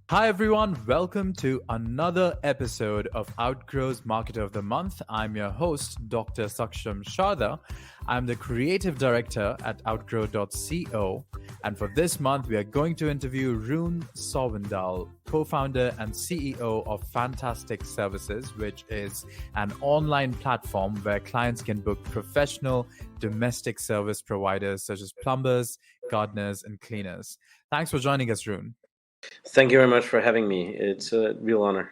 Hi everyone, welcome to another episode of Outgrow's Marketer of the Month. I'm your host, Dr. Saksham Sharda. I'm the creative director at outgrow.co. And for this month, we are going to interview Rune Sovndahl, co-founder and CEO of Fantastic Services, which is an online platform where clients can book professional domestic service providers such as plumbers, gardeners, and cleaners. Thanks for joining us, Rune. Thank you very much for having me. It's a real honor.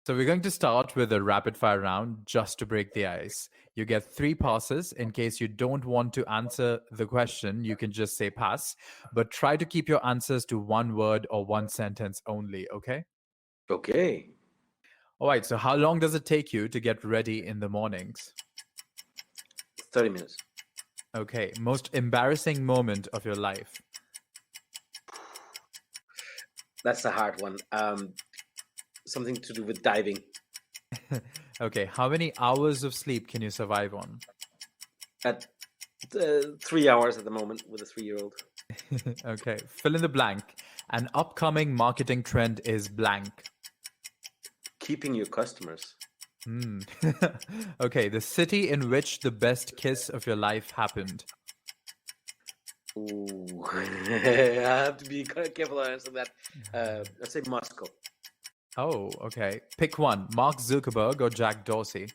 So we're going to start with a rapid fire round just to break the ice. You get 3 passes. In case you don't want to answer the question, you can just say pass, but try to keep your answers to one word or one sentence only, okay? Okay. All right, so how long does it take you to get ready in the mornings? 30 minutes. Okay, most embarrassing moment of your life? That's a hard one. Something to do with diving. Okay, how many hours of sleep can you survive on? At 3 hours at the moment with a 3-year-old. Okay, fill in the blank. An upcoming marketing trend is blank. Keeping your customers. Okay, the city in which the best kiss of your life happened. Ooh. I have to be careful on answering that. Let's say Moscow. Oh, okay. Pick one, Mark Zuckerberg or Jack Dorsey.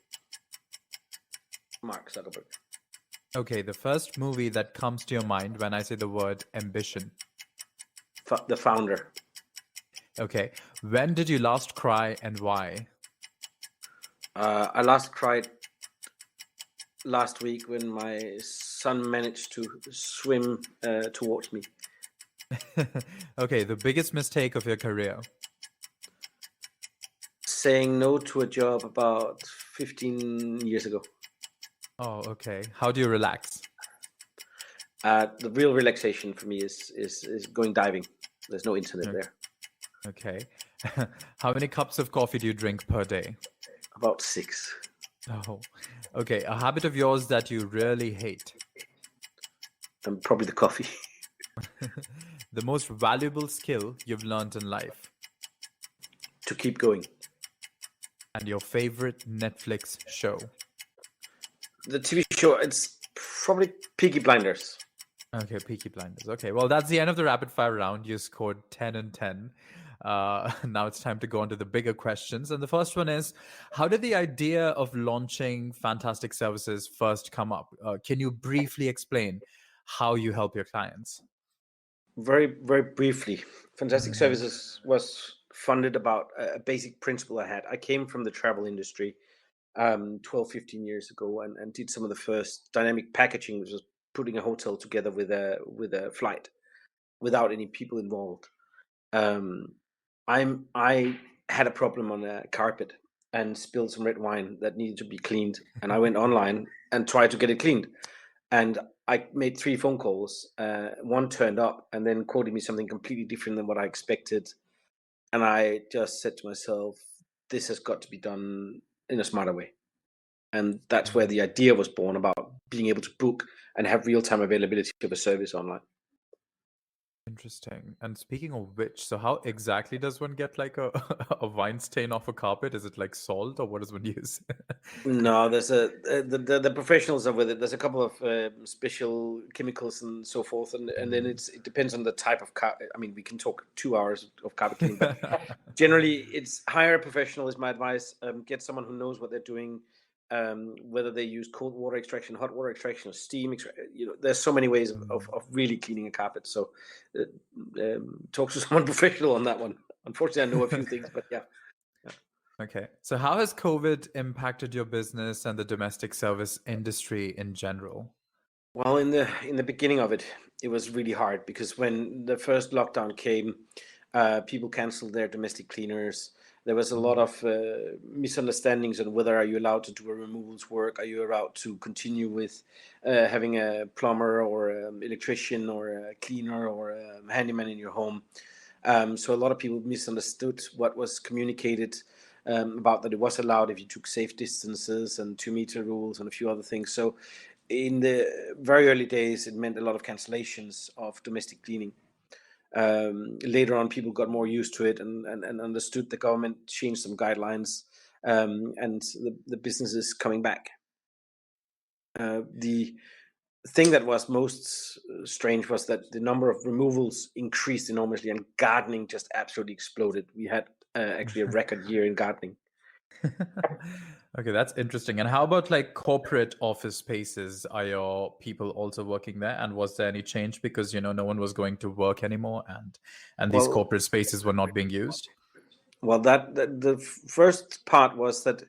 Mark Zuckerberg. Okay, the first movie that comes to your mind when I say the word ambition. The Founder. Okay, when did you last cry and why? I last cried last week when my son managed to swim towards me. Okay, the biggest mistake of your career. Saying no to a job about 15 years ago. Oh, okay. How do you relax? The real relaxation for me is going diving. There's no internet there. Okay. How many cups of coffee do you drink per day? About 6. Oh, okay. A habit of yours that you really hate. And probably the coffee. The most valuable skill you've learned in life. To keep going. And your favorite Netflix show. The TV show, it's probably Peaky Blinders. Okay, Peaky Blinders. Okay, well, that's the end of the rapid fire round. You scored 10 and 10. Now it's time to go on to the bigger questions. And the first one is, how did the idea of launching Fantastic Services first come up? Can you briefly explain how you help your clients? Very, very briefly. Fantastic Services was funded about a basic principle I had. I came from the travel industry 12, 15 years ago and did some of the first dynamic packaging, which was putting a hotel together with a flight without any people involved. I had a problem on a carpet and spilled some red wine that needed to be cleaned, and I went online and tried to get it cleaned. And I made 3 phone calls. One turned up and then quoted me something completely different than what I expected. And I just said to myself, this has got to be done in a smarter way. And that's where the idea was born about being able to book and have real-time availability of a service online. Interesting. And speaking of which, so how exactly does one get like a, a wine stain off a carpet? Is it like salt or what does one use? No, there's the professionals are with it. There's a couple of special chemicals and so forth, and then it depends on the type of carpet. I mean, we can talk 2 hours of carpet cleaning, but generally, it's hire a professional is my advice. Get someone who knows what they're doing. Whether they use cold water extraction, hot water extraction, or steam extraction. There's so many ways of really cleaning a carpet. So talk to someone professional on that one. Unfortunately, I know a few things, but yeah. Okay. So how has COVID impacted your business and the domestic service industry in general? Well, in the beginning of it, it was really hard because when the first lockdown came, people canceled their domestic cleaners. There was a lot of misunderstandings on whether are you allowed to do a removals work, are you allowed to continue with having a plumber or an electrician or a cleaner or a handyman in your home. So a lot of people misunderstood what was communicated about that it was allowed if you took safe distances and 2-meter rules and a few other things. So in the very early days, it meant a lot of cancellations of domestic cleaning. Later on, people got more used to it and understood the government changed some guidelines, and the business is coming back. The thing that was most strange was that the number of removals increased enormously, and gardening just absolutely exploded. We had actually a record year in gardening. Okay, that's interesting. And how about like corporate office spaces? Are your people also working there? And was there any change because no one was going to work anymore, and these Well, corporate spaces were not being used? that the first part was that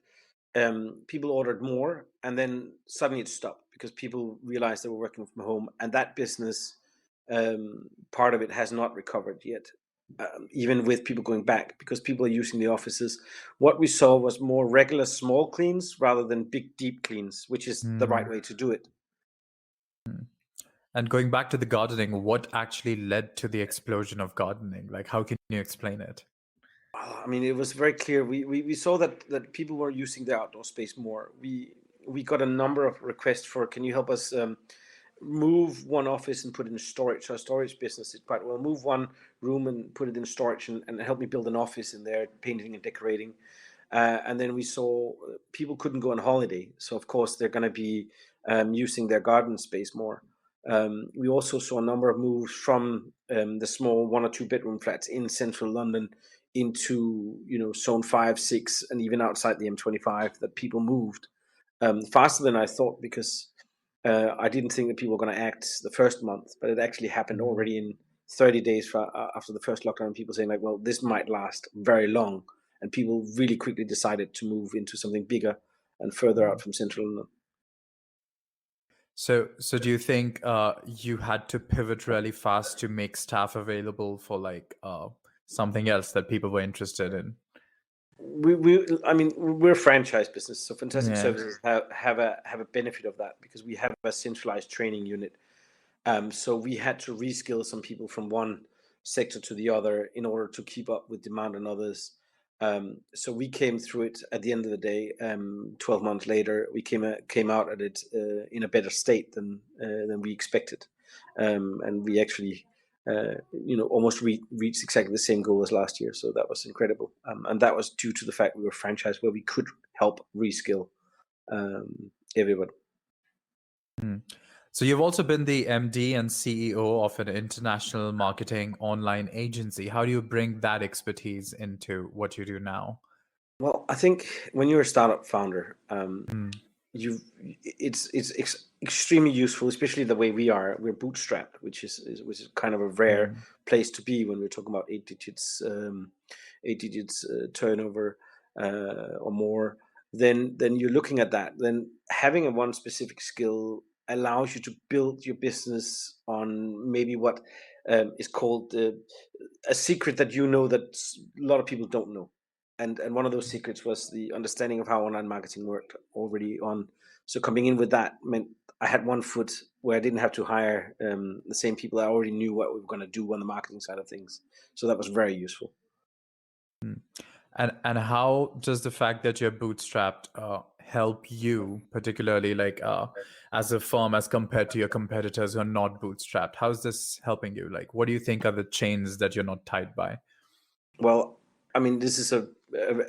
people ordered more, and then suddenly it stopped because people realized they were working from home, and that business part of it has not recovered yet. Even with people going back, because people are using the offices. What we saw was more regular small cleans rather than big deep cleans, which is the right Mm. way to do it. And going back to the gardening, what actually led to the explosion of gardening? Like, how can you explain it? I mean, it was very clear. We saw that people were using the outdoor space more. We got a number of requests for, can you help us move one office and put it in storage? So our storage business did quite well. Move one room and put it in storage, and help me build an office in there, painting and decorating. And then we saw people couldn't go on holiday, so of course they're going to be using their garden space more. We also saw a number of moves from the small 1 or 2 bedroom flats in central London into zone 5, 6, and even outside the M25, that people moved faster than I thought, because I didn't think that people were going to act the first month, but it actually happened Mm. already in 30 days after the first lockdown. People saying like, well, this might last very long, and people really quickly decided to move into something bigger and further out from central London. So do you think you had to pivot really fast to make staff available for like something else that people were interested in? I mean, we're a franchise business, so Fantastic Yeah. Services have a benefit of that, because we have a centralized training unit. So we had to reskill some people from one sector to the other in order to keep up with demand on others. So we came through it at the end of the day. 12 months later, we came out at it in a better state than we expected, and we actually almost reached exactly the same goal as last year. So that was incredible, and that was due to the fact we were a franchise where we could help reskill everybody. Mm. So you've also been the MD and CEO of an international marketing online agency. How do you bring that expertise into what you do now? Well, I think when you're a startup founder, Mm. you it's extremely useful, especially the way we are. We're bootstrapped, which is kind of a rare Mm. place to be when we're talking about eight digits turnover or more. Then you're looking at that. Then having a one specific skill allows you to build your business on maybe what is called a secret that that a lot of people don't know. And one of those secrets was the understanding of how online marketing worked already on. So coming in with that meant I had one foot where I didn't have to hire the same people. I already knew what we were going to do on the marketing side of things. So that was very useful. Mm. And how does the fact that you're bootstrapped help you, particularly like as a firm, as compared to your competitors who are not bootstrapped? How's this helping you? Like, what do you think are the chains that you're not tied by? Well, I mean, this is an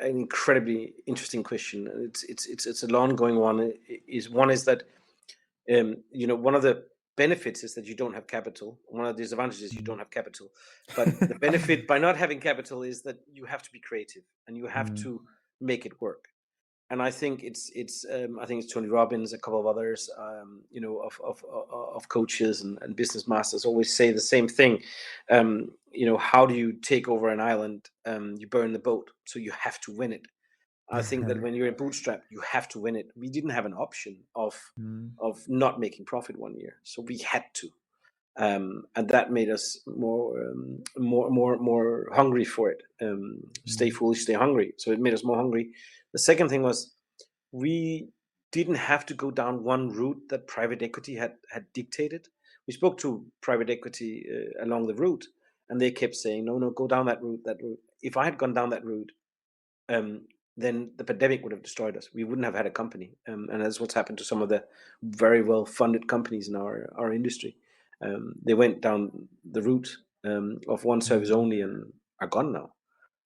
incredibly interesting question. It's a long going one. One is that one of the benefits is that you don't have capital. One of the disadvantages is you don't have capital. But the benefit by not having capital is that you have to be creative and you have Mm. to make it work. And I think I think it's Tony Robbins, a couple of others, of coaches and business masters always say the same thing. How do you take over an island? You burn the boat, so you have to win it. I think that when you're a bootstrap, you have to win it. We didn't have an option Mm. of not making profit one year, so we had to, and that made us more hungry for it. Stay Mm. foolish, stay hungry. So it made us more hungry. The second thing was we didn't have to go down one route that private equity had dictated. We spoke to private equity along the route, and they kept saying, "No, no, go down that route. That route." If I had gone down that route, um, then the pandemic would have destroyed us. We wouldn't have had a company, and that's what's happened to some of the very well funded companies in our industry. They went down the route of one service Mm, only and are gone now,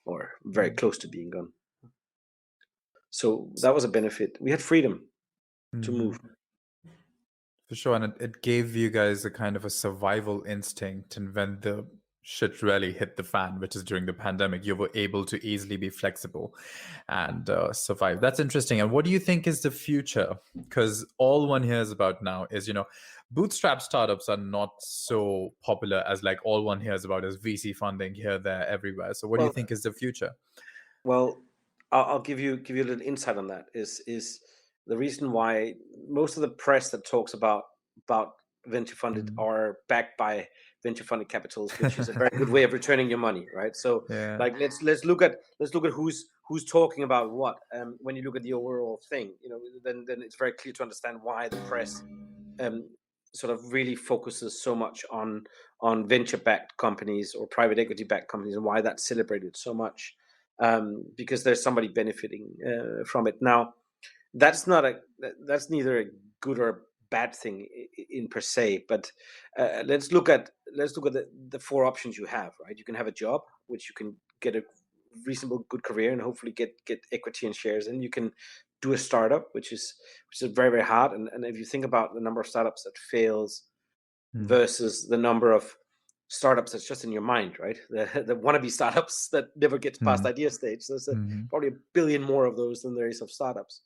or very close to being gone. So that was a benefit. We had freedom to mm-hmm. move. For sure. And it gave you guys a kind of a survival instinct. And when the shit really hit the fan, which is during the pandemic, you were able to easily be flexible and survive. That's interesting. And what do you think is the future? Because all one hears about now is, bootstrap startups are not so popular as like all one hears about is VC funding here, there, everywhere. So what do you Well, think is the future? Well, I'll give you a little insight on that. Is the reason why most of the press that talks about venture funded Mm. are backed by venture funded capitals, which is a very good way of returning your money, right? So, Yeah. like, let's look at who's talking about what. When you look at the overall thing, then it's very clear to understand why the press um, sort of really focuses so much on venture-backed companies or private equity-backed companies, and why that's celebrated so much, because there's somebody benefiting from it. Now, that's neither a good or a bad thing in per se, but let's look at the four options you have. Right, you can have a job, which you can get a reasonable good career and hopefully get equity and shares in. You can do a startup, which is very, very hard. And if you think about the number of startups that fails Mm. versus the number of startups that's just in your mind, right? The wannabe startups that never get past Mm. idea stage. There's Mm. probably a billion more of those than there is of startups.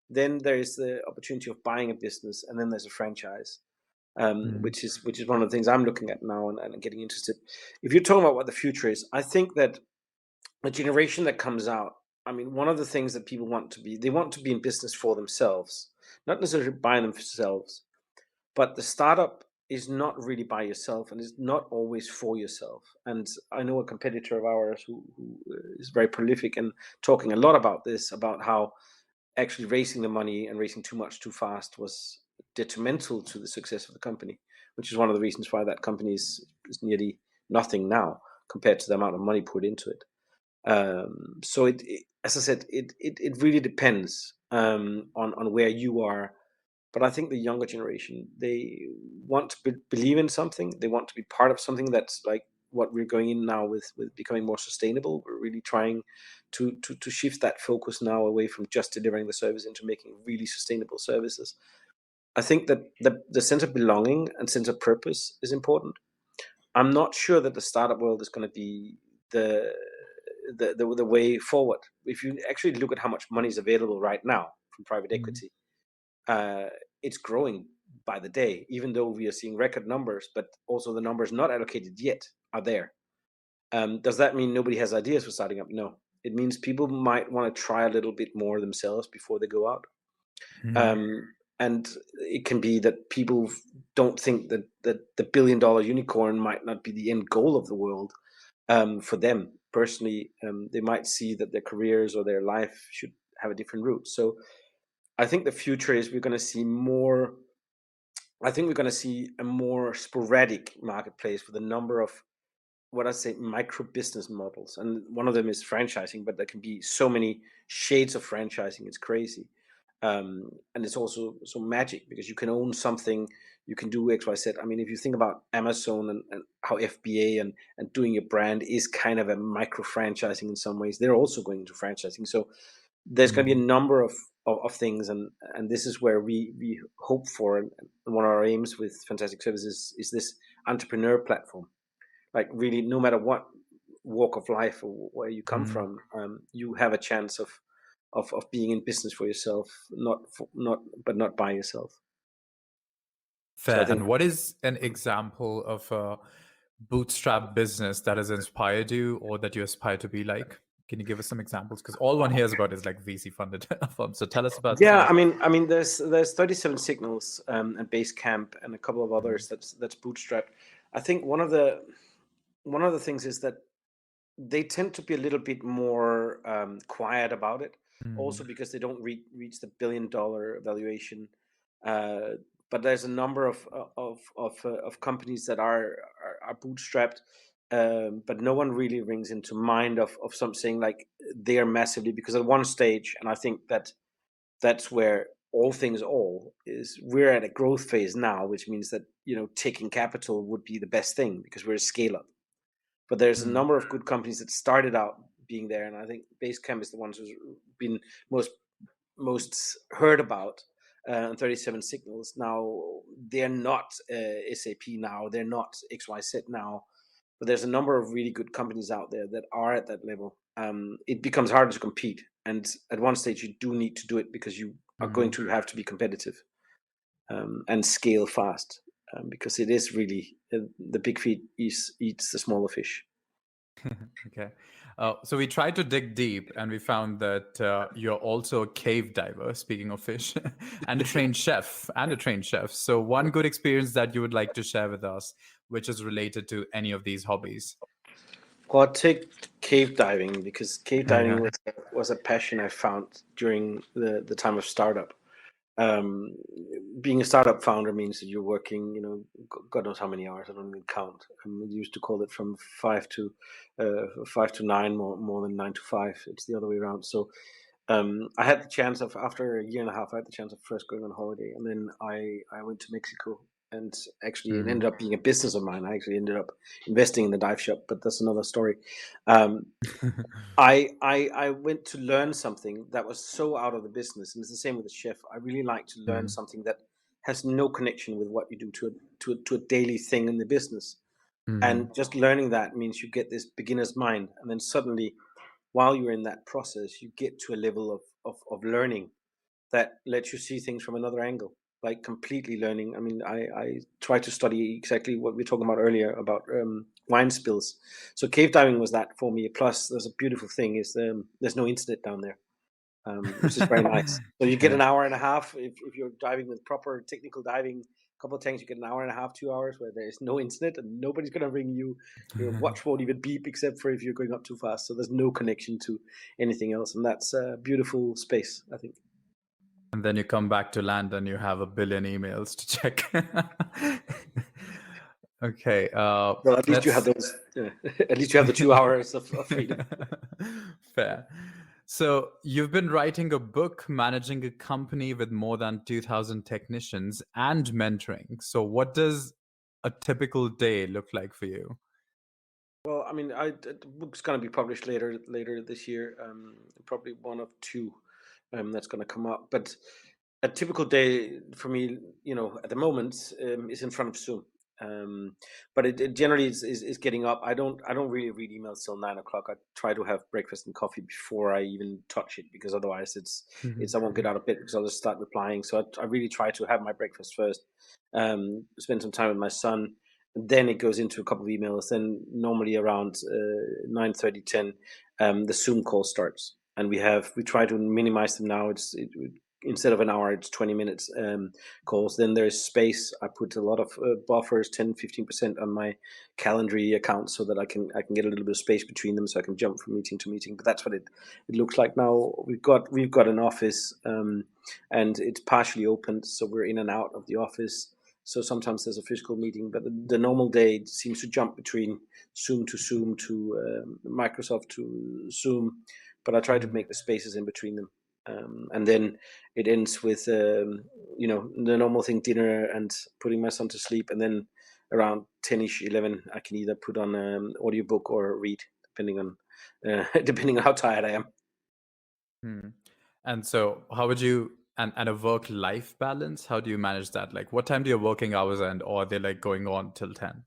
Then there is the opportunity of buying a business, and then there's a franchise, Mm. which is one of the things I'm looking at now and getting interested. If you're talking about what the future is, I think that the generation that comes out, I mean, one of the things that people they want to be in business for themselves, not necessarily buying themselves, but the startup is not really by yourself and is not always for yourself. And I know a competitor of ours who is very prolific and talking a lot about this, about how actually raising the money and raising too much too fast was detrimental to the success of the company, which is one of the reasons why that company is nearly nothing now compared to the amount of money put into it. So as I said, it really depends on where you are. But I think the younger generation, they want to believe in something. They want to be part of something that's like what we're going in now with becoming more sustainable. We're really trying to shift that focus now away from just delivering the service into making really sustainable services. I think that the sense of belonging and sense of purpose is important. I'm not sure that the startup world is going to be the the way forward. If you actually look at how much money is available right now from private Mm. equity, uh, it's growing by the day, even though we are seeing record numbers, but also the numbers not allocated yet are there. Does that mean nobody has ideas for starting up? No. It means people might want to try a little bit more themselves before they go out. Mm. And it can be that people don't think that the billion-dollar unicorn might not be the end goal of the world for them personally. They might see that their careers or their life should have a different route. So I think the future is we're going to see more. I think we're going to see a more sporadic marketplace with a number of what I say micro business models, and one of them is franchising. But there can be so many shades of franchising; it's crazy, and it's also so magic because you can own something, you can do X, Y, Z. I mean, if you think about Amazon and how FBA and doing your brand is kind of a micro franchising in some ways, they're also going into franchising. So there's going to be Mm. a number of things, and this is where we hope for, and one of our aims with Fantastic Services is this entrepreneur platform. Like really, no matter what walk of life or where you come Mm. from, you have a chance of being in business for yourself, not by yourself. So I Fair. think And what is an example of a bootstrap business that has inspired you or that you aspire to be like? Can you give us some examples? Because all one hears about is like VC funded firms. So tell us about yeah, some. I mean, there's 37 Signals and Basecamp and a couple of Mm. others that's bootstrapped. I think one of the things is that they tend to be a little bit more quiet about it, also Mm. because they don't reach the billion-dollar valuation. Uh, but there's a number of companies that are bootstrapped, but no one really rings into mind of something like they are massively, because at one stage, and I think that's where all things all is, we're at a growth phase now, which means that taking capital would be the best thing because we're a scale up. But there's a number of good companies that started out being there, and I think Basecamp is the ones who's been most heard about. And 37 Signals now, they're not SAP now, they're not XYZ now, but there's a number of really good companies out there that are at that level. It becomes harder to compete, and at one stage you do need to do it because you are going to have to be competitive and scale fast, because it is really the big fish eats the smaller fish. Okay. So we tried to dig deep and we found that you're also a cave diver, speaking of fish, and a trained chef. So one good experience that you would like to share with us, which is related to any of these hobbies. Well, I'll take cave diving, because cave diving was a passion I found during the time of startup. Being a startup founder means that you're working, God knows how many hours. I don't even count. We used to call it from 5 to 9, more than 9 to 5. It's the other way around. So I had the chance of, after a year and a half, I had the chance of first going on holiday, and then I went to Mexico, and actually it ended up being a business of mine. I actually ended up investing in the dive shop, but that's another story. I went to learn something that was so out of the business, and it's the same with the chef. I really like to learn something that has no connection with what you do to a daily thing in the business. And just learning that means you get this beginner's mind, and then suddenly, while you're in that process, you get to a level of learning that lets you see things from another angle, like completely learning. I mean, I try to study exactly what we were talking about earlier about wine spills. So cave diving was that for me. Plus, there's a beautiful thing is there's no internet down there, which is very nice. So you get an hour and a half if you're diving with proper technical diving. A couple of times you get an hour and a half, 2 hours where there is no internet and nobody's going to ring you. Your watch won't even beep except for if you're going up too fast. So there's no connection to anything else, and that's a beautiful space, I think. And then you come back to land and you have a billion emails to check. Okay. Well, at least you have those. At least you have the 2 hours of freedom. Fair. So you've been writing a book, managing a company with more than 2,000 technicians, and mentoring. So what does a typical day look like for you? Well, I mean, the book's going to be published later this year. Probably one of two that's going to come up. But a typical day for me, at the moment, is in front of Zoom. But it generally is getting up. I don't really read emails till 9 o'clock. I try to have breakfast and coffee before I even touch it, because otherwise it's I won't get out of bed because I'll just start replying. So I really try to have my breakfast first. Spend some time with my son. Then it goes into a couple of emails. Then normally around 9:30, 10, the Zoom call starts, and we try to minimize them now. Instead of an hour, it's 20 minutes calls. Then there's space. I put a lot of buffers, 10-15% on my Calendly account, so that I can get a little bit of space between them, so I can jump from meeting to meeting. But that's what it looks like now. We've got an office, and it's partially opened, so we're in and out of the office. So sometimes there's a physical meeting, but the normal day seems to jump between Zoom to Microsoft to Zoom. But I try to make the spaces in between them. And then it ends with, the normal thing, dinner and putting my son to sleep. And then around 10ish, 11, I can either put on an audiobook or read, depending on how tired I am. And so how would you, and a work-life balance, how do you manage that? Like, what time do your working hours end, or are they like going on till 10?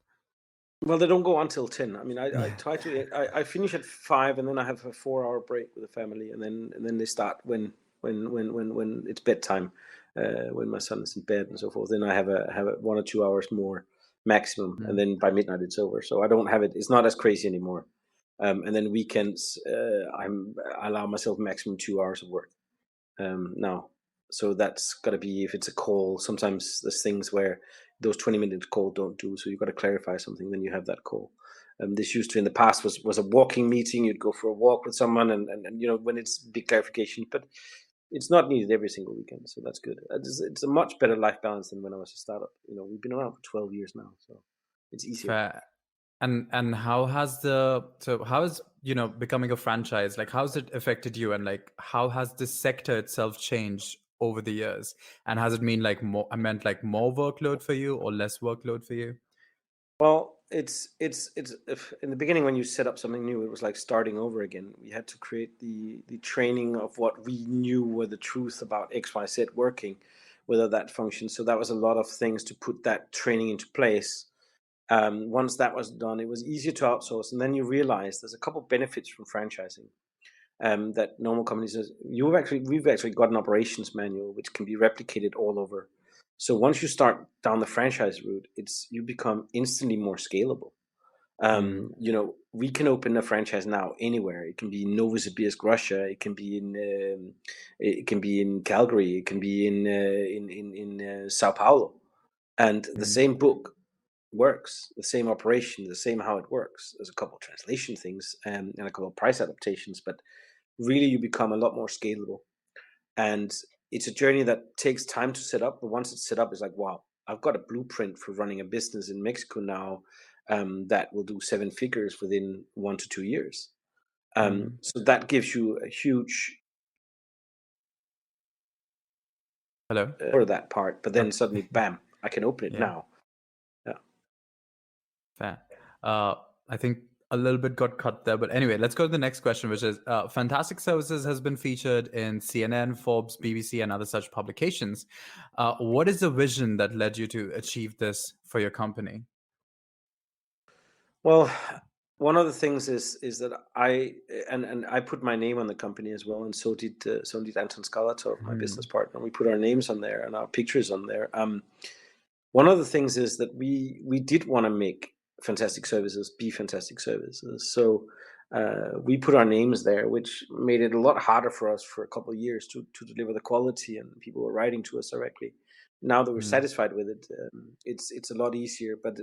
Well, they don't go on till 10. I mean, I try to. I finish at 5, and then I have a 4-hour break with the family, and then they start when it's bedtime, when my son is in bed and so forth. Then I have a 1 or 2 hours more maximum, and then by midnight it's over. So I don't have it. It's not as crazy anymore. And then weekends, I allow myself maximum 2 hours of work now. So that's got to be, if it's a call, sometimes there's things where those 20-minute call don't do. So you've got to clarify something, then you have that call. This used to, in the past, was a walking meeting. You'd go for a walk with someone, and when it's big clarification, but it's not needed every single weekend. So that's good. It's a much better life balance than when I was a startup. We've been around for 12 years now, so it's easier. Fair. And how has becoming a franchise, like, how's it affected you, and like how has the sector itself changed over the years, and has it meant like more workload for you or less workload for you? Well, it's if in the beginning when you set up something new, it was like starting over again. We had to create the training of what we knew were the truth about XYZ working, whether that functions. So that was a lot of things to put that training into place. Once that was done, it was easier to outsource, and then you realize there's a couple benefits from franchising that normal companies. We've actually got an operations manual which can be replicated all over. So once you start down the franchise route, you become instantly more scalable. Mm, We can open a franchise now anywhere. It can be in Novosibirsk, Russia. It can be in Calgary. It can be in Sao Paulo, and the mm, same book works, the same operation, the same how it works. There's a couple of translation things and a couple of price adaptations, but really you become a lot more scalable. And it's a journey that takes time to set up, but once it's set up, it's like, wow, I've got a blueprint for running a business in Mexico now that will do seven figures within 1 to 2 years. mm. So that gives you a huge Hello? for that part, but then Okay. suddenly, bam, I can open it Yeah, now. Yeah. fair. Uh, I think a little bit got cut there, but anyway, let's go to the next question, which is Fantastic Services has been featured in CNN, Forbes, BBC, and other such publications. What is the vision that led you to achieve this for your company? Well, one of the things is that and I put my name on the company as well, and so did Anton Skalatov, my business Mm, partner. We put our names on there and our pictures on there. One of the things is that we did want to make fantastic services be fantastic services. So we put our names there, which made it a lot harder for us for a couple of years to deliver the quality, and people were writing to us directly. Now that we're mm, satisfied with it, it's a lot easier. But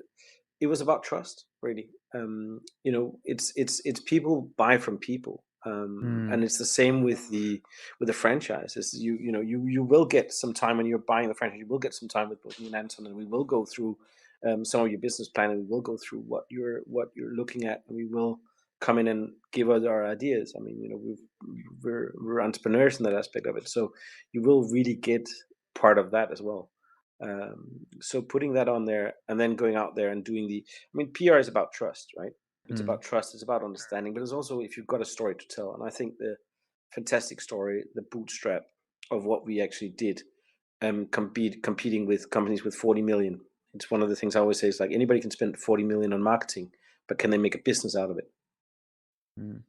it was about trust, really. It's people buy from people, and mm, it's the same with the franchises. You will get some time when you're buying the franchise. You will get some time with both me and Anton, and we will go through some of your business plan, and we will go through what you're looking at, and we will come in and give us our ideas. I mean, we're entrepreneurs in that aspect of it, so you will really get part of that as well. So putting that on there and then going out there and I mean, PR is about trust, right? It's mm, about trust, it's about understanding, but it's also if you've got a story to tell. And I think the fantastic story, the bootstrap of what we actually did, competing with companies with 40 million. It's one of the things I always say is like anybody can spend 40 million on marketing, but can they make a business out of it? mm.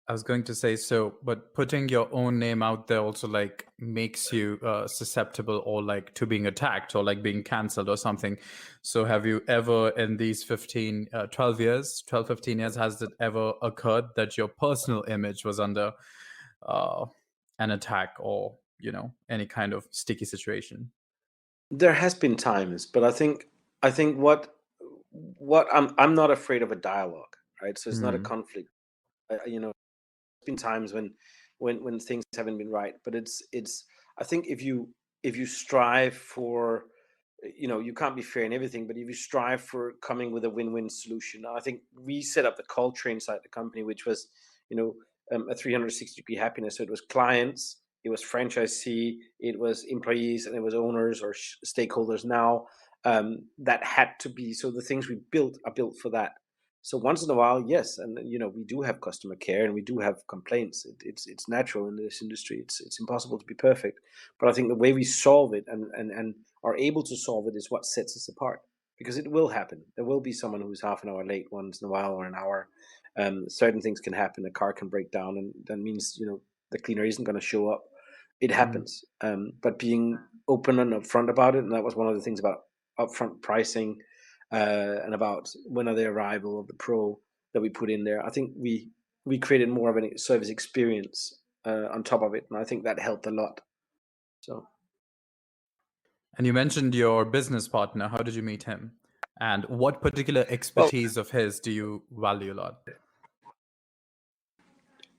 I was going to say so, but putting your own name out there also like makes you susceptible or like to being attacked or like being cancelled or something. So have you ever in these 12 years, 12, 15 years, has it ever occurred that your personal image was under uh, an attack or, any kind of sticky situation? There has been times, but I think what I'm not afraid of a dialogue, right? So it's not a Mm, conflict. Been times when things haven't been right, but it's I think if you strive for, you can't be fair in everything, but if you strive for coming with a win-win solution, I think we set up the culture inside the company, which was you know a 360-degree happiness. So it was clients, it was franchisee, it was employees, and it was owners or stakeholders now. That had to be, so the things we built are built for that. So once in a while, yes, and we do have customer care and we do have complaints. It's natural in this industry. It's impossible to be perfect, but I think the way we solve it and are able to solve it is what sets us apart. Because it will happen. There will be someone who's half an hour late once in a while or an hour. Certain things can happen. A car can break down, and that means the cleaner isn't going to show up. It mm, happens. But being open and upfront about it, and that was one of the things about upfront pricing and about when are the arrival of the pro that we put in there. I think we created more of a service experience on top of it, and I think that helped a lot. So, And you mentioned your business partner. How did you meet him? And what particular well, expertise of his do you value a lot?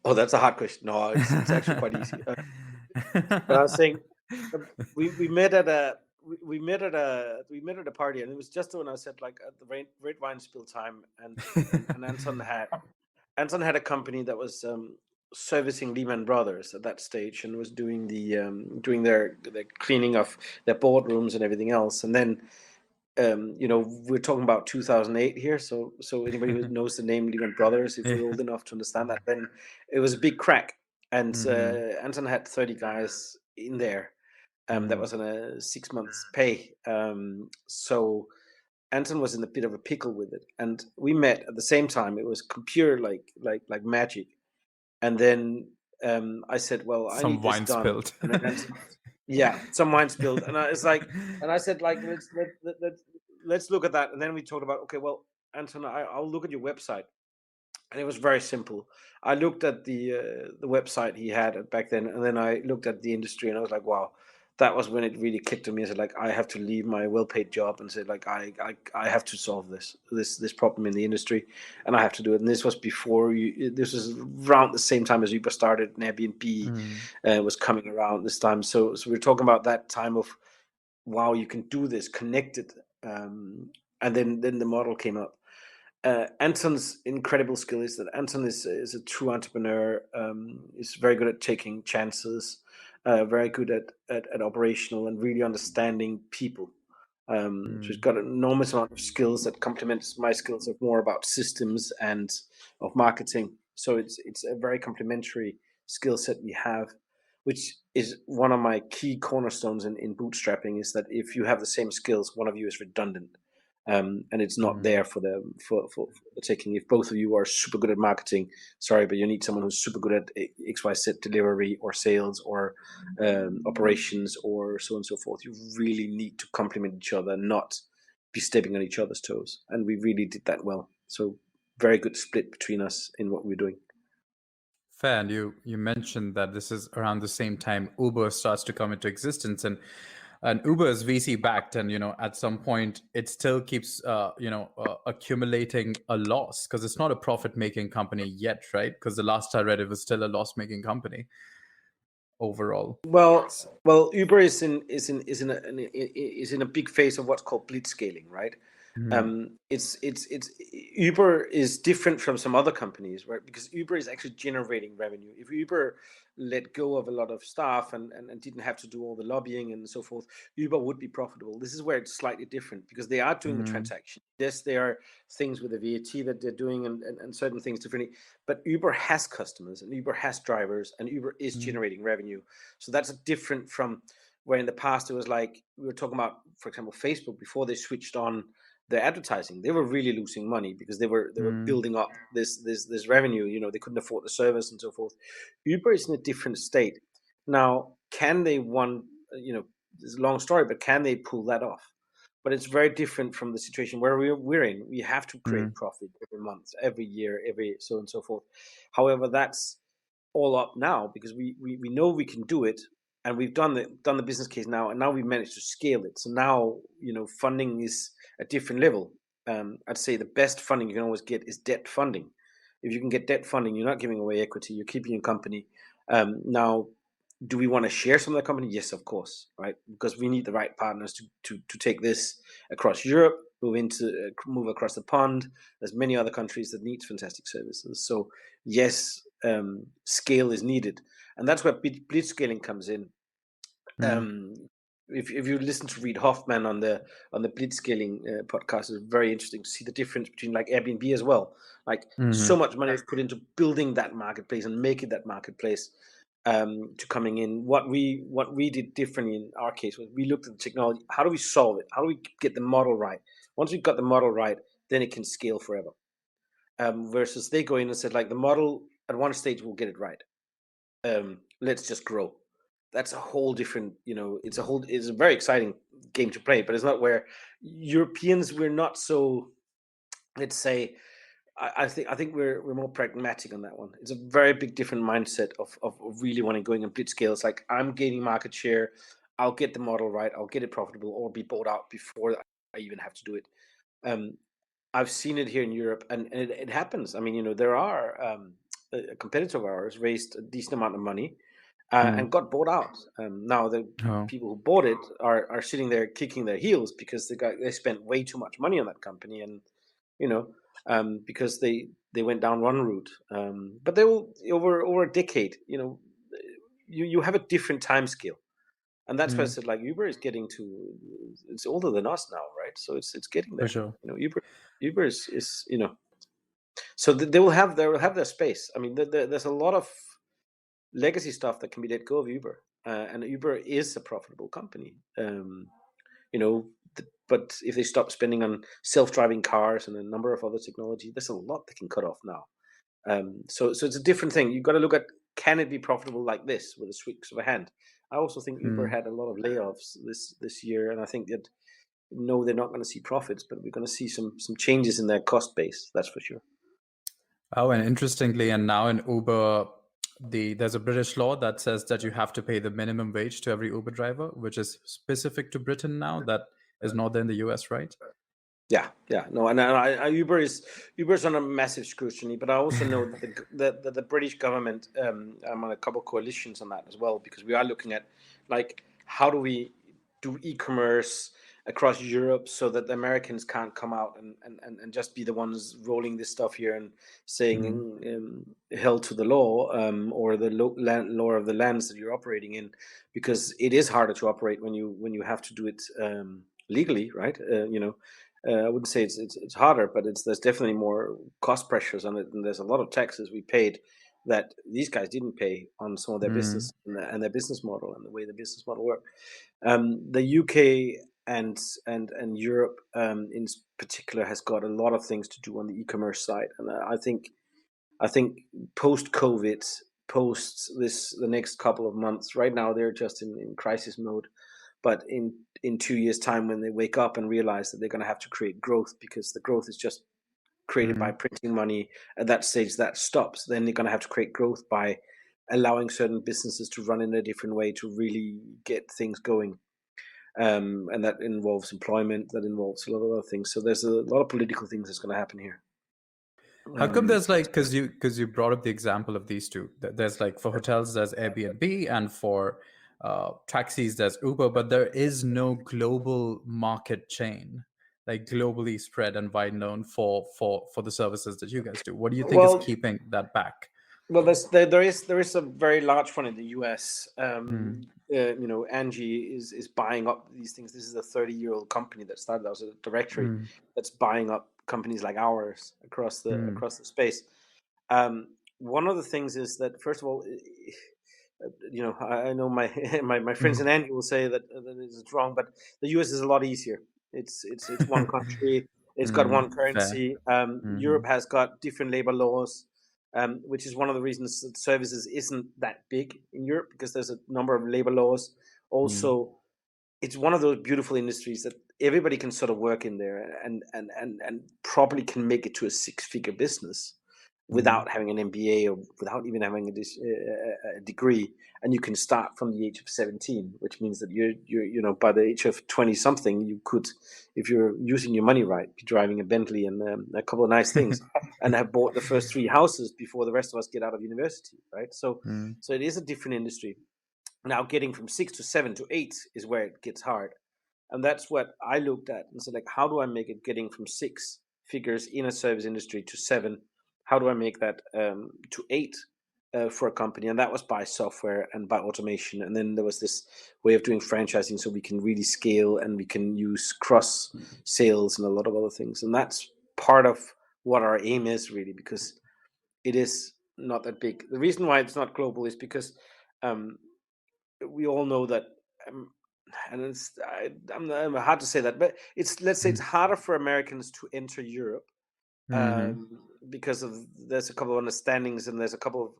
oh, that's a hard question. No, it's actually quite easy. But I was saying, uh, we met at a we met at a party, and it was just when I said like at the red wine spill time, and Anton had a company that was servicing Lehman Brothers at that stage, and was doing their cleaning of their boardrooms and everything else. And then we're talking about 2008 here. So anybody who knows the name Lehman Brothers, if Yeah. you're old enough to understand that, then it was a big crack. And Mm-hmm. Anton had 30 guys in there. That Mm. was on a 6 months pay. So Anton was in a bit of a pickle with it, and we met at the same time. It was pure like magic. And then I said, "Well, I Some need this wine done." spilled. And then Anton, yeah, some wine spilled, and I was like, and I said, like, let's look at that. And then we talked about, okay, well, Anton, I'll look at your website, and it was very simple. I looked at the website he had back then, and then I looked at the industry, and I was like, wow, that was when it really clicked to me. I said, like, I have to leave my well-paid job and say, like, I have to solve this problem in the industry, and I have to do it. And this was before you. This was around the same time as Uber started, and Airbnb Mm. was coming around this time. So we're talking about that time of, wow, you can do this connected, and then the model came up. Anton's incredible skill is that Anton is a true entrepreneur. Is very good at taking chances, very good at operational and really understanding people. So he's Mm. got an enormous amount of skills that complements my skills of more about systems and of marketing. So it's a very complementary skill set we have, which is one of my key cornerstones in bootstrapping, is that if you have the same skills, one of you is redundant. And it's not Mm. there for the taking. If both of you are super good at marketing, sorry, but you need someone who's super good at XYZ delivery or sales or operations or so on and so forth. You really need to complement each other, not be stepping on each other's toes. And we really did that well. So very good split between us in what we're doing. Fair. And you mentioned that this is around the same time Uber starts to come into existence, and Uber is VC backed, and at some point it still keeps accumulating a loss because it's not a profit making company yet, right? Because the last I read, it was still a loss making company overall. Well, S- well, Uber is in a big phase of what's called blitzscaling, right? Mm. It's Uber is different from some other companies, right? Because Uber is actually generating revenue. If Uber let go of a lot of staff and didn't have to do all the lobbying and so forth, Uber would be profitable. This is where it's slightly different because they are doing the Mm. transaction. Yes, there are things with the VAT that they're doing and certain things differently, but Uber has customers and Uber has drivers and Uber is Mm. generating revenue. So that's different from where in the past it was like we were talking about, for example, Facebook before they switched on their advertising. They were really losing money because they were Mm. building up this revenue. They couldn't afford the service and so forth. Uber is in a different state now. Can they it's a long story, but can they pull that off? But it's very different from the situation where we're in. We have to create Mm. profit every month, every year, every so on and so forth. However, that's all up now because we know we can do it, and we've done the business case now, and now we've managed to scale it. So now funding is a different level. I'd say the best funding you can always get is debt funding. If you can get debt funding, you're not giving away equity, you're keeping your company. Now, do we want to share some of the company? Yes, of course, right? Because we need the right partners to take this across Europe, move across the pond. There's many other countries that need fantastic services. So yes, scale is needed, and that's where blitzscaling comes in. Mm. Um, if you listen to Reid Hoffman on the blitzscaling podcast, it's very interesting to see the difference between like Airbnb as well. Like so Mhm. much money is put into building that marketplace and making that marketplace to coming in. What we did differently in our case was we looked at the technology. How do we solve it? How do we get the model right? Once we've got the model right, then it can scale forever. Versus they go in and said like the model at one stage we'll get it right. Let's just grow. That's a whole different, it's a very exciting game to play, but it's not where Europeans, we're not so, let's say, I think we're more pragmatic on that one. It's a very big different mindset of really wanting going on blitz scale. It's like I'm gaining market share, I'll get the model right, I'll get it profitable or be bought out before I even have to do it. Um, I've seen it here in Europe, and it happens. I mean, there are a competitor of ours raised a decent amount of money Mm. and got bought out. Now the Oh. people who bought it are sitting there kicking their heels because they spent way too much money on that company, and you know because they went down one route. But they will over a decade. You have a different time scale. And that's why I said, like, Uber is getting to, it's older than us now, right? So it's getting For there. sure. Uber is so they will have their space. I mean, there's a lot of legacy stuff that can be let go of Uber, and Uber is a profitable company. You know, but if they stop spending on self-driving cars and a number of other technology, there's a lot they can cut off now. So it's a different thing. You've got to look at, can it be profitable like this with a sweep of a hand? I also think Uber had a lot of layoffs this year, and I think that no, they're not going to see profits, but we're going to see some changes in their cost base. That's for sure. Oh, and interestingly, and now in Uber, there's a British law that says that you have to pay the minimum wage to every Uber driver, which is specific to Britain now. That is not there in the US, right? Yeah, no, and Uber's under massive scrutiny, but I also know that the British government, I'm on a couple of coalitions on that as well, because we are looking at, like, how do we do e-commerce across Europe so that the Americans can't come out and just be the ones rolling this stuff here and saying held to the law, or the law of the lands that you're operating in, because it is harder to operate when you have to do it legally, right? I wouldn't say it's harder, but there's definitely more cost pressures on it, and there's a lot of taxes we paid that these guys didn't pay on some of their business and their business model and the way the business model worked. The UK and Europe in particular has got a lot of things to do on the e-commerce side, and I think post COVID, post the next couple of months, right now they're just in crisis mode. But in 2 years' time, when they wake up and realize that they're going to have to create growth, because the growth is just created by printing money, at that stage that stops. Then they're going to have to create growth by allowing certain businesses to run in a different way to really get things going. And that involves employment, that involves a lot of other things. So there's a lot of political things that's going to happen here. How come there's like, because you brought up the example of these two. There's like, for hotels there's Airbnb, and for taxis there's Uber, but there is no global market chain, like globally spread and wide known for the services that you guys do. What do you think is keeping that back? Well, there is a very large one in the US. Angie is buying up these things. This is a 30-year-old company that started as a directory that's buying up companies like ours across the space. One of the things is that, first of all, I know my friends in Angie will say that it's wrong, but the US is a lot easier. It's one country. It's got one currency. Europe has got different labor laws. Which is one of the reasons that services isn't that big in Europe, because there's a number of labor laws. Also, it's one of those beautiful industries that everybody can sort of work in there and probably can make it to a six-figure business without having an MBA or without even having a degree. And you can start from the age of 17, which means that you're by the age of 20 something, you could, if you're using your money right, be driving a Bentley and a couple of nice things and have bought the first 3 houses before the rest of us get out of university, right? So it is a different industry. Now, getting from 6 to 7 to 8 is where it gets hard. And that's what I looked at and said, like, how do I make it getting from 6 figures in a service industry to 7? How do I make that to 8 for a company? And that was by software and by automation. And then there was this way of doing franchising so we can really scale and we can use cross sales and a lot of other things. And that's part of what our aim is, really, because it is not that big. The reason why it's not global is because we all know that, and I'm hard to say that, but let's say it's harder for Americans to enter Europe because there's a couple of understandings, and there's a couple of,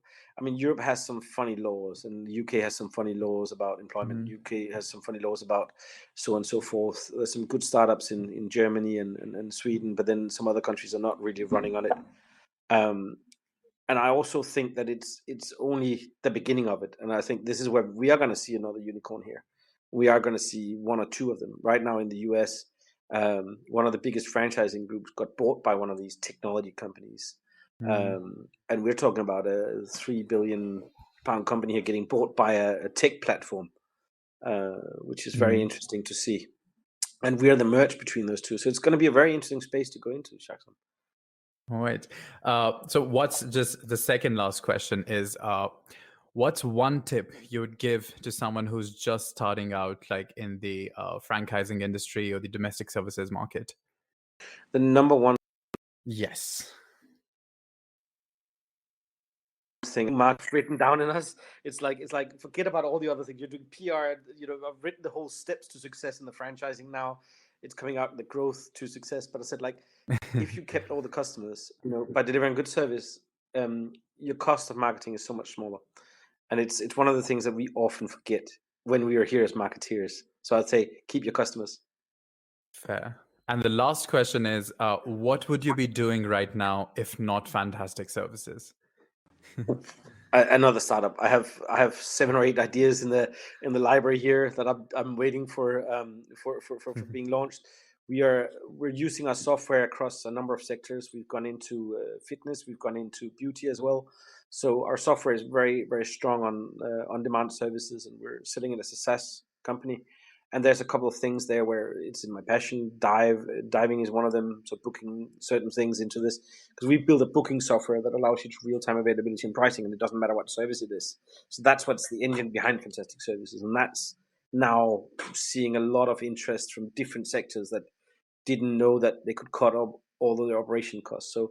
Europe has some funny laws, and the UK has some funny laws about employment. UK has some funny laws about so on and so forth. There's some good startups in Germany and Sweden, but then some other countries are not really running on it. And I also think that it's only the beginning of it. And I think this is where we are going to see another unicorn here. We are going to see 1 or 2 of them. Right now in the US, one of the biggest franchising groups got bought by one of these technology companies. And we're talking about a £3 billion company here getting bought by a tech platform, which is very interesting to see. And we're the merge between those two. So it's going to be a very interesting space to go into, Shakson. All right. So what's just the second last question is, What's one tip you would give to someone who's just starting out, like in the franchising industry or the domestic services market? The number one Yes. thing Mark's written down in us, it's like forget about all the other things. You're doing PR, I've written the whole steps to success in the franchising now. It's coming out in the growth to success. But I said, like, if you kept all the customers, by delivering good service, your cost of marketing is so much smaller. And it's one of the things that we often forget when we are here as marketeers. So I'd say keep your customers. Fair. And the last question is, what would you be doing right now if not fantastic services? Another startup. I have 7 or 8 ideas in the library here that I'm waiting for being launched. We're using our software across a number of sectors. We've gone into fitness. We've gone into beauty as well. So our software is very, very strong on demand services, and we're selling it as a SaaS company. And there's a couple of things there where it's in my passion. Diving is one of them. So booking certain things into this, because we build a booking software that allows you to real-time availability and pricing, and it doesn't matter what service it is. So that's what's the engine behind Fantastic Services, and that's now seeing a lot of interest from different sectors that didn't know that they could cut up all of their operation costs. So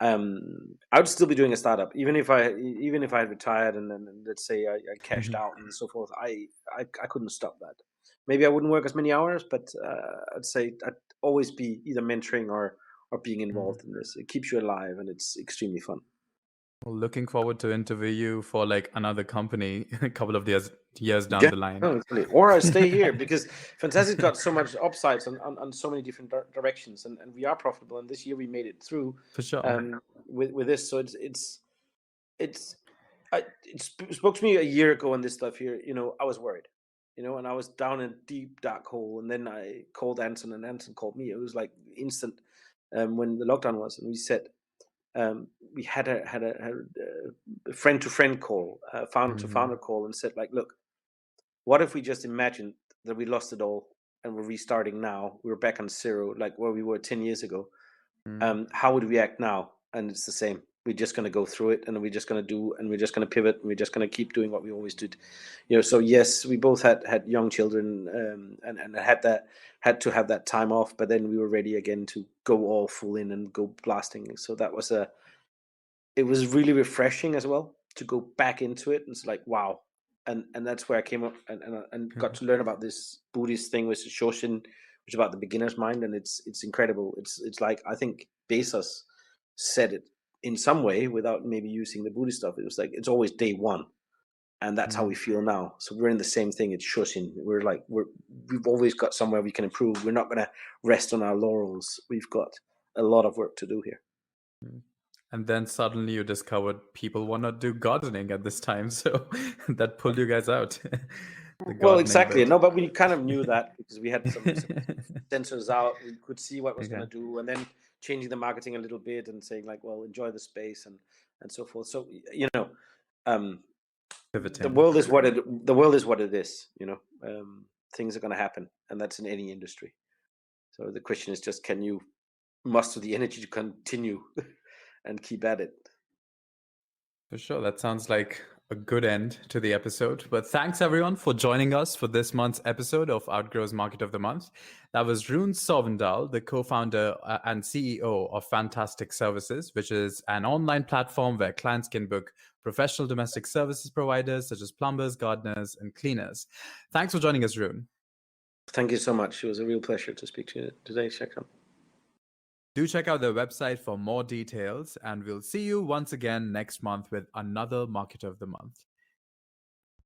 I would still be doing a startup, even if I had retired and then let's say I cashed out and so forth. I couldn't stop that. Maybe I wouldn't work as many hours, but I'd say I'd always be either mentoring or being involved in this. It keeps you alive, and it's extremely fun. Well, looking forward to interview you for like another company a couple of years down Yeah, the line. no, totally. Or I stay here because Fantastic got so much upsides on so many different directions, and we are profitable. And this year we made it through For sure. with this. So it's it spoke to me a year ago on this stuff here. I was worried, and I was down in a deep dark hole. And then I called Anton, and Anton called me. It was like instant when the lockdown was, and we said we had a friend to friend call, founder to founder call, and said, like, look, what if we just imagined that we lost it all and we're restarting now? We're back on zero, like where we were 10 years ago. How would we act now? And it's the same. We're just going to go through it, and we're just going to do, and we're just going to pivot, and we're just going to keep doing what we always did. So yes, we both had young children, and had to have that time off, but then we were ready again to go all full in and go blasting. So it was really refreshing as well to go back into it. And it's like, wow. And that's where I came up and got to learn about this Buddhist thing, which is Shoshin, which is about the beginner's mind. And it's incredible. It's like, I think Bezos said it in some way without maybe using the Buddhist stuff. It was like, it's always day one. And that's how we feel now. So we're in the same thing. It's Shoshin. We've always got somewhere we can improve. We're not going to rest on our laurels. We've got a lot of work to do here. And then suddenly you discovered people want to do gardening at this time. So that pulled you guys out. Well, exactly. No, but we kind of knew that because we had some sensors out. We could see what was going to do, and then changing the marketing a little bit and saying, like, well, enjoy the space and so forth. So the world is what it is. Things are going to happen, and that's in any industry. So the question is just, can you muster the energy to continue and keep at it? For sure. That sounds like a good end to the episode. But thanks everyone for joining us for this month's episode of Outgrow's Market of the Month. That was Rune Sovndahl, the co-founder and CEO of Fantastic Services, which is an online platform where clients can book professional domestic services providers such as plumbers, gardeners, and cleaners. Thanks for joining us, Rune. Thank you so much. It was a real pleasure to speak to you today, Shakram. Do check out their website for more details, and we'll see you once again next month with another Market of the Month.